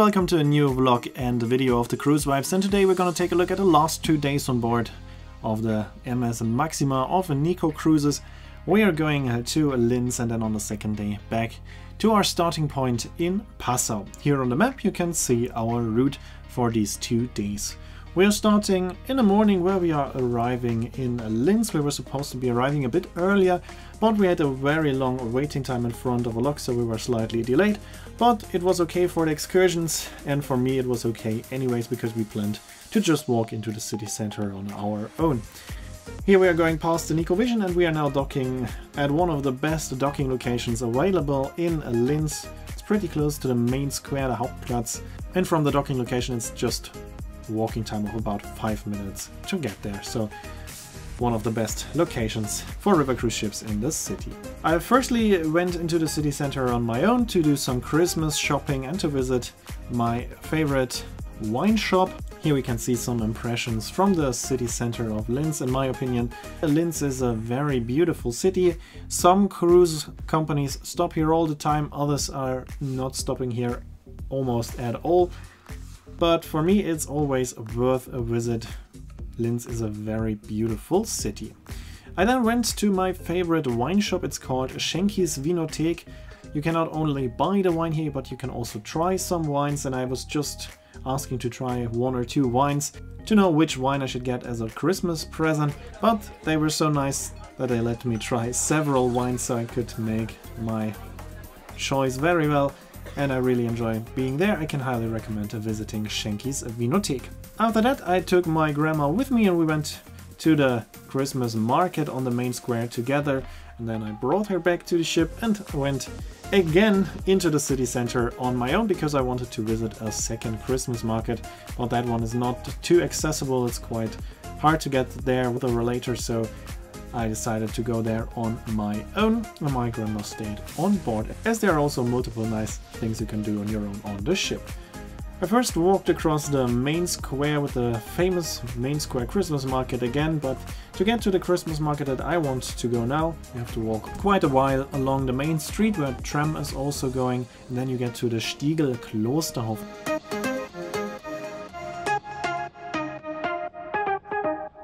welcome to a new vlog and video of the cruise vibes, and today we're gonna take a look at the last 2 days on board of the MS Maxima of the nicko cruises. We are going to Linz and then on the second day back to our starting point in Passau. Here on the map you can see our route for these 2 days. We are starting in the morning where we are arriving in Linz. We were supposed to be arriving a bit earlier, but we had a very long waiting time in front of a lock, so we were slightly delayed. But it was okay for the excursions, and for me it was okay anyways, because we planned to just walk into the city center on our own. Here we are going past the nicko Vision and we are now docking at one of the best docking locations available in Linz. It's pretty close to the main square, the Hauptplatz, and from the docking location it's just walking time of about 5 minutes to get there. So one of the best locations for river cruise ships in the city. I firstly went into the city center on my own to do some Christmas shopping and to visit my favorite wine shop. Here we can see some impressions from the city center of Linz. In my opinion, Linz is a very beautiful city. Some cruise companies stop here all the time, others are not stopping here almost at all. But for me it's always worth a visit. Linz is a very beautiful city. I then went to my favorite wine shop. It's called Schenki's Winothek. You can not only buy the wine here, but you can also try some wines, and I was just asking to try 1 or 2 wines to know which wine I should get as a Christmas present, but they were so nice that they let me try several wines so I could make my choice very well. And I really enjoy being there. I can highly recommend visiting Schenki's Winothek. After that I took my grandma with me and we went to the Christmas market on the main square together, and then I brought her back to the ship and went again into the city center on my own because I wanted to visit a second Christmas market, but that one is not too accessible. It's quite hard to get there with a relator, so I decided to go there on my own, and my grandma stayed on board, as there are also multiple nice things you can do on your own on the ship. I first walked across the main square with the famous main square Christmas market again, but to get to the Christmas market that I want to go now, you have to walk quite a while along the main street where tram is also going, and then you get to the Stiegel Klosterhof.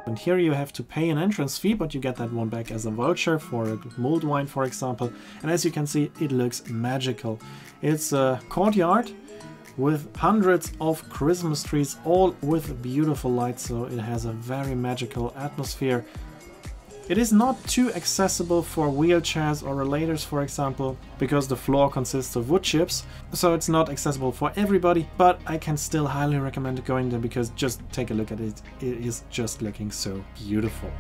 And here you have to pay an entrance fee, but you get that one back as a voucher for a mulled wine, for example. And as you can see, it looks magical. It's a courtyard with hundreds of Christmas trees, all with beautiful lights, so it has a very magical atmosphere. It is not too accessible for wheelchairs or relators, for example, because the floor consists of wood chips, so it's not accessible for everybody, but I can still highly recommend going there because just take a look at it. It is just looking so beautiful.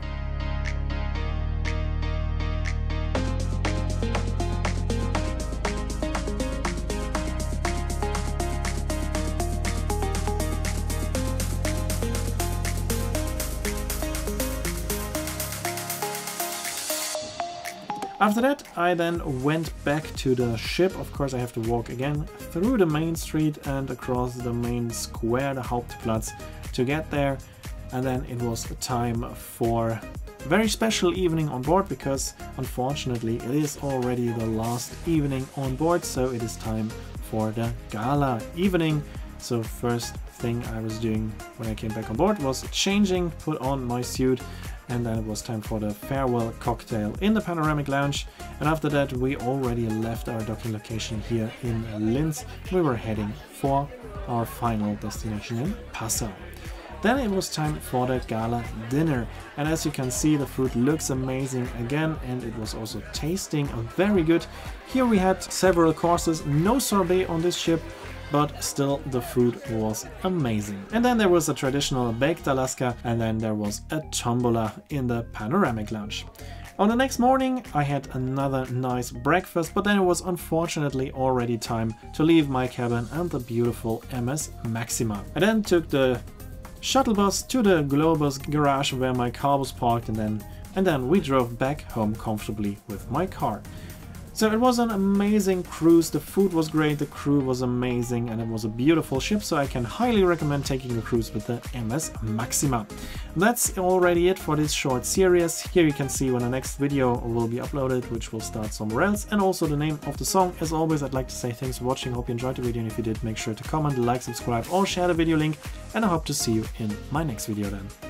After that, I then went back to the ship. Of course, I have to walk again through the main street and across the main square, the Hauptplatz, to get there. And then it was time for a very special evening on board, because unfortunately it is already the last evening on board, so it is time for the gala evening. So first thing I was doing when I came back on board was changing, put on my suit, and then it was time for the farewell cocktail in the panoramic lounge. And after that we already left our docking location here in Linz. We were heading for our final destination in Passau. Then it was time for the gala dinner, and as you can see, the food looks amazing again, and it was also tasting very good. Here we had several courses, no sorbet on this ship, but still the food was amazing. And then there was a traditional baked Alaska, and then there was a tombola in the panoramic lounge. On the next morning I had another nice breakfast, but then it was unfortunately already time to leave my cabin and the beautiful MS Maxima. I then took the shuttle bus to the Globus garage where my car was parked, and then we drove back home comfortably with my car. So it was an amazing cruise, the food was great, the crew was amazing, and it was a beautiful ship, so I can highly recommend taking a cruise with the MS Maxima. That's already it for this short series. Here you can see when the next video will be uploaded, which will start somewhere else, and also the name of the song. As always, I'd like to say thanks for watching, hope you enjoyed the video, and if you did, make sure to comment, like, subscribe, or share the video link, and I hope to see you in my next video then.